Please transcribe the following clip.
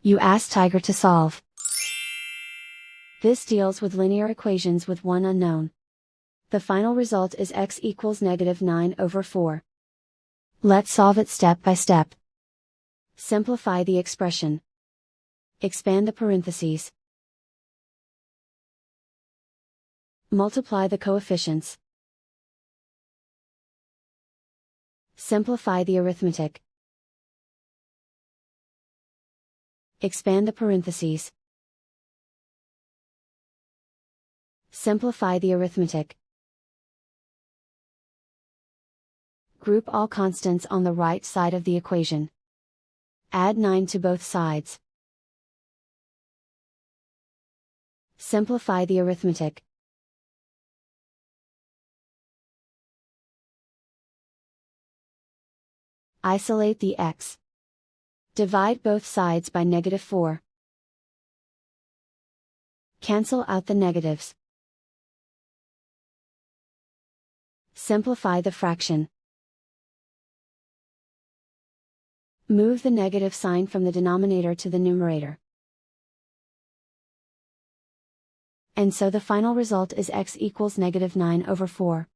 You ask Tiger to solve. This deals with linear equations with one unknown. The final result is x equals -9/4. Let's solve it step by step. Simplify the expression. Expand the parentheses. Multiply the coefficients. Simplify the arithmetic. Expand the parentheses. Simplify the arithmetic. Group all constants on the right side of the equation. Add 9 to both sides. Simplify the arithmetic. Isolate the x. Divide both sides by -4. Cancel out the negatives. Simplify the fraction. Move the negative sign from the denominator to the numerator. And so the final result is x equals -9/4.